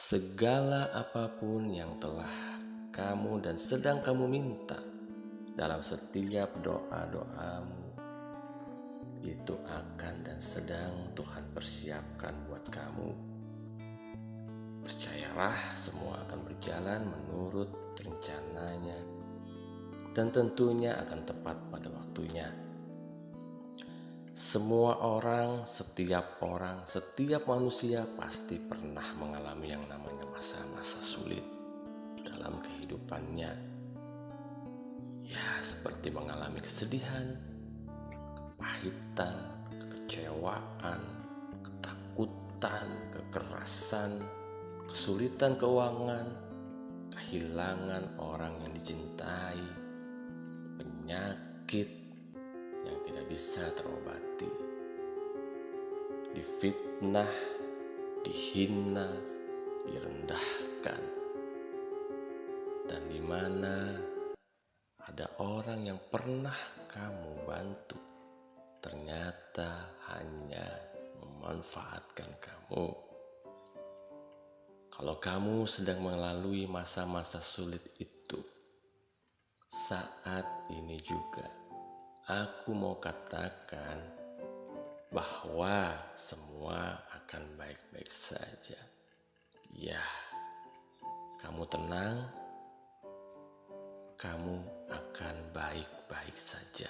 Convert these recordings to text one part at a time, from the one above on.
Segala apapun yang telah kamu dan sedang kamu minta dalam setiap doa-doamu, itu akan dan sedang Tuhan persiapkan buat kamu. Percayalah, semua akan berjalan menurut rencananya dan tentunya akan tepat pada waktunya. Semua orang, setiap manusia pasti pernah mengalami yang namanya masa-masa sulit dalam kehidupannya. Ya, seperti mengalami kesedihan, kepahitan, kekecewaan, ketakutan, kekerasan, kesulitan keuangan, kehilangan orang yang dicintai, penyakit yang tidak bisa terobati, difitnah, dihina, direndahkan, dan di mana ada orang yang pernah kamu bantu ternyata hanya memanfaatkan kamu. Kalau kamu sedang melalui masa-masa sulit itu, saat ini juga aku mau katakan bahwa semua akan baik-baik saja. Ya, kamu tenang, kamu akan baik-baik saja.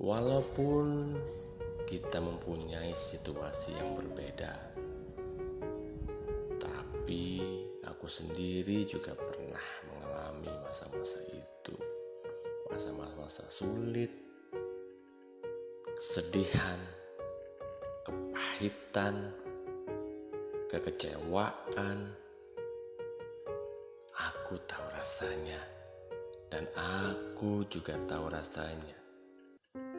Walaupun kita mempunyai situasi yang berbeda, tapi aku sendiri juga pernah mengalami masa-masa itu. Masa-masa sulit, kesedihan, kepahitan, kekecewaan. Aku tahu rasanya, dan aku juga tahu rasanya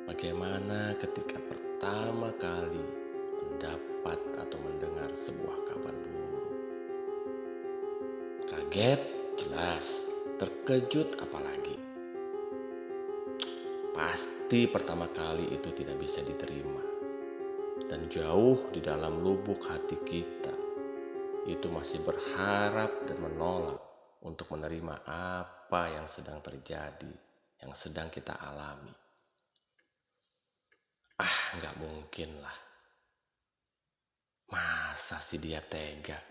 bagaimana ketika pertama kali mendapat atau mendengar sebuah kabar buruk. Kaget, jelas. Terkejut, apalagi. Pasti pertama kali itu tidak bisa diterima, dan jauh di dalam lubuk hati kita itu masih berharap dan menolak untuk menerima apa yang sedang terjadi, yang sedang kita alami. Nggak mungkin lah, masa sih dia tega?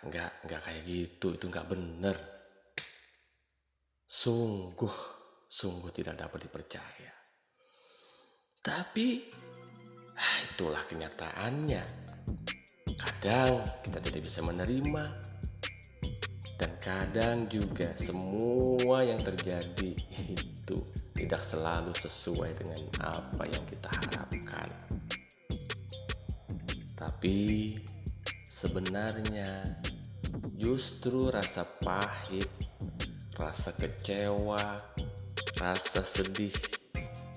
Nggak kayak gitu, itu nggak bener. Sungguh tidak dapat dipercaya. Tapi itulah kenyataannya. Kadang kita tidak bisa menerima, dan kadang juga semua yang terjadi itu tidak selalu sesuai dengan apa yang kita harapkan. Tapi sebenarnya justru rasa pahit, rasa kecewa, rasa sedih,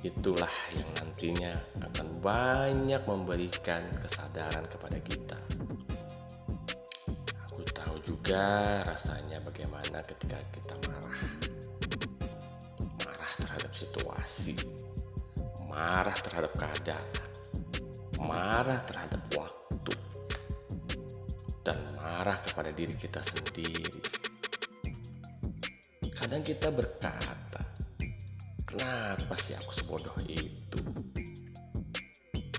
itulah yang nantinya akan banyak memberikan kesadaran kepada kita. Aku tahu juga rasanya bagaimana ketika kita marah terhadap situasi, marah terhadap keadaan, marah terhadap waktu, dan marah kepada diri kita sendiri. Kadang kita berkata, kenapa sih aku sebodoh itu?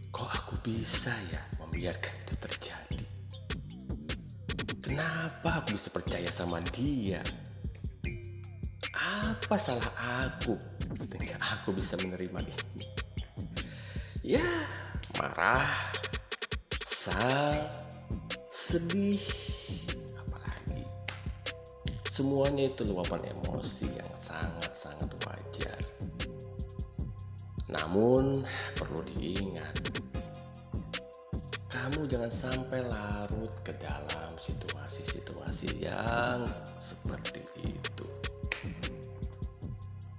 Kok aku bisa ya membiarkan itu terjadi? Kenapa aku bisa percaya sama dia? Apa salah aku sehingga aku bisa menerima ini? Ya, marah, kesal, sedih, apalagi. Semuanya itu luapan emosi yang sangat-sangat wajar. Namun perlu diingat, kamu jangan sampai larut ke dalam situasi-situasi yang seperti itu.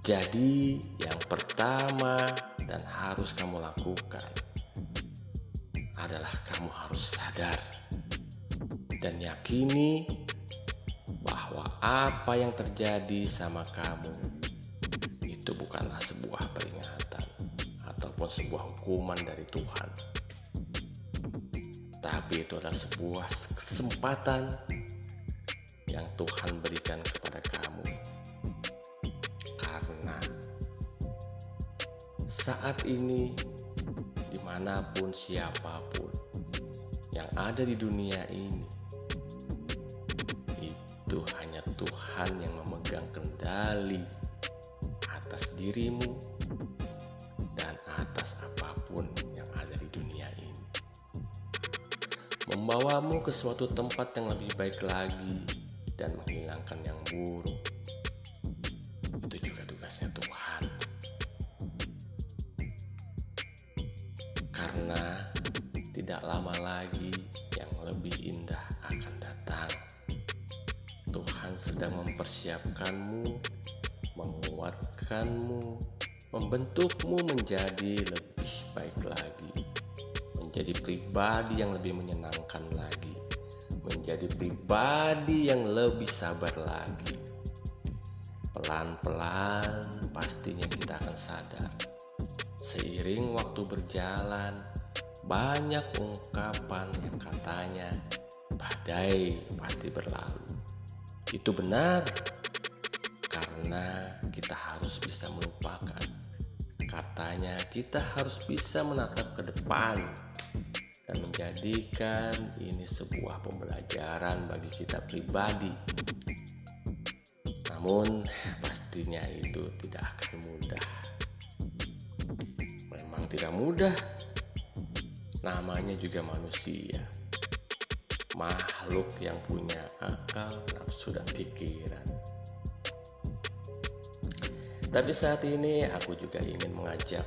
Jadi yang pertama dan harus kamu lakukan adalah kamu harus sadar dan yakini bahwa apa yang terjadi sama kamu itu bukanlah sebuah peringatan ataupun sebuah hukuman dari Tuhan. tapi itu adalah sebuah kesempatan yang Tuhan berikan kepada kamu. Karena saat ini dimanapun siapapun yang ada di dunia ini, itu hanya Tuhan yang memegang kendali atas dirimu dan atas apapun yang ada di dunia ini. Membawamu ke suatu tempat yang lebih baik lagi dan menghilangkan yang buruk. Itu juga tugasnya Tuhan. Karena tidak lama lagi yang lebih indah akan datang. Tuhan sedang mempersiapkanmu, menguatkanmu, membentukmu menjadi lebih baik lagi, menjadi pribadi yang lebih menyenangkan lagi, menjadi pribadi yang lebih sabar lagi. Pelan-pelan pastinya kita akan sadar. Seiring waktu berjalan, banyak ungkapan yang katanya badai pasti berlalu. Itu benar, karena kita harus bisa melupakan. Katanya kita harus bisa menatap ke depan dan menjadikan ini sebuah pembelajaran bagi kita pribadi. Namun pastinya itu tidak akan mudah. Memang tidak mudah. Namanya juga manusia, makhluk yang punya akal, nafsu, dan pikiran. Tapi saat ini aku juga ingin mengajak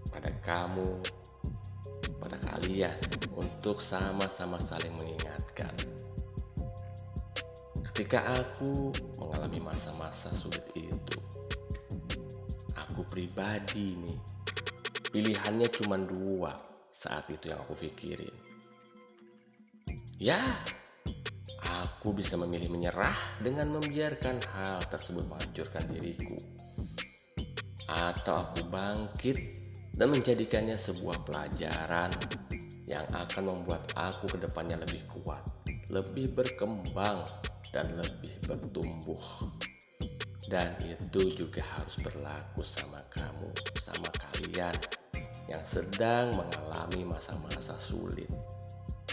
pada kamu, pada kalian, untuk sama-sama saling mengingatkan. Ketika aku mengalami masa-masa sulit itu, aku pribadi nih, pilihannya cuma dua saat itu yang aku pikirin. Ya, aku bisa memilih menyerah dengan membiarkan hal tersebut menghancurkan diriku, atau aku bangkit dan menjadikannya sebuah pelajaran yang akan membuat aku ke depannya lebih kuat, lebih berkembang, dan lebih bertumbuh. Dan itu juga harus berlaku sama kamu, sama kalian yang sedang mengalami masa-masa sulit.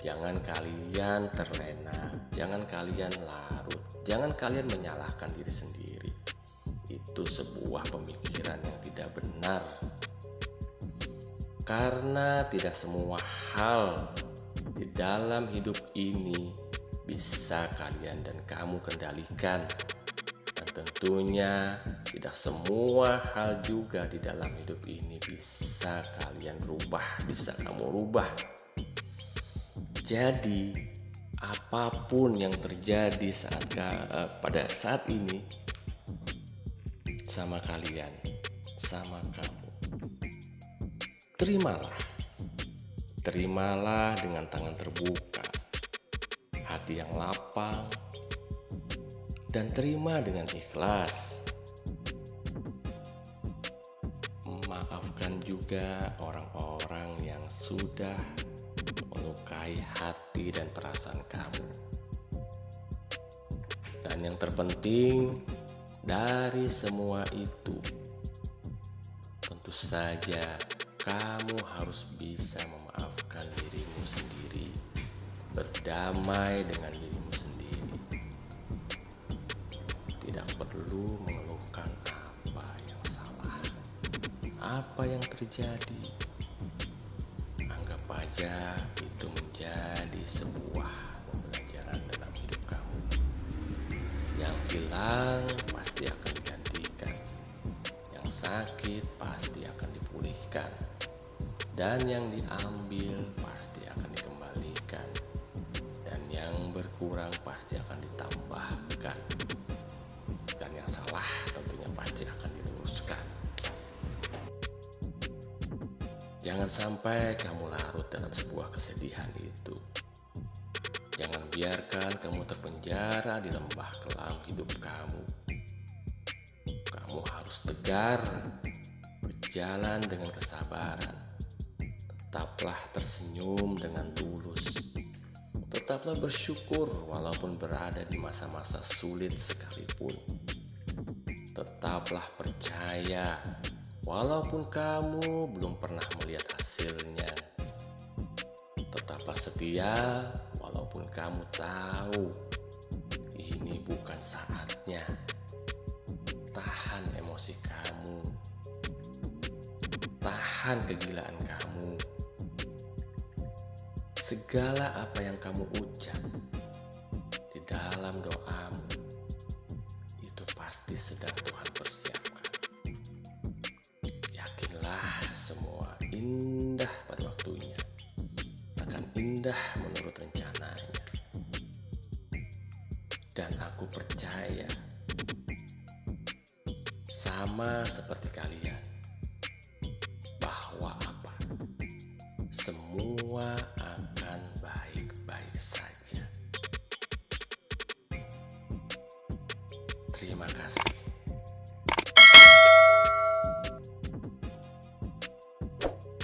Jangan kalian terlena, jangan kalian larut, jangan kalian menyalahkan diri sendiri. Itu sebuah pemikiran yang tidak benar. Karena tidak semua hal di dalam hidup ini bisa kalian dan kamu kendalikan. Dan tentunya tidak semua hal juga di dalam hidup ini bisa kalian rubah, bisa kamu rubah. Jadi apapun yang terjadi pada saat ini sama kalian, sama kamu, terimalah dengan tangan terbuka, hati yang lapang, dan terima dengan ikhlas. Maafkan juga orang-orang yang sudah melukai hati dan perasaan kamu. Dan yang terpenting dari semua itu, tentu saja kamu harus bisa memaafkan dirimu sendiri, berdamai dengan dirimu sendiri. Tidak perlu mengeluhkan apa yang salah, apa yang terjadi. Anggap aja itu menjadi sebuah pembelajaran dalam hidup kamu. Yang hilang pasti akan digantikan, yang sakit pasti akan dipulihkan, dan yang diambil pasti akan dikembalikan, dan yang berkurang pasti akan ditambahkan, dan yang salah tentunya pasti akan diluruskan. Jangan sampai kamu larut dalam sebuah kesedihan itu. Jangan biarkan kamu terpenjara di lembah kelam hidup kamu. Kamu harus tegar, berjalan dengan kesabaran, Tetaplah tersenyum dengan tulus. Tetaplah bersyukur walaupun berada di masa-masa sulit sekalipun. Tetaplah percaya walaupun kamu belum pernah melihat hasilnya. Tetaplah setia walaupun kamu tahu ini bukan saatnya. Tahan emosi kamu. Tahan kegilaan kamu. Segala apa yang kamu ucap di dalam doamu itu pasti sedang Tuhan persiapkan. Yakinlah semua indah pada waktunya, akan indah menurut rencananya. Dan aku percaya sama seperti kalian bahwa semua akan baik-baik saja. Terima kasih.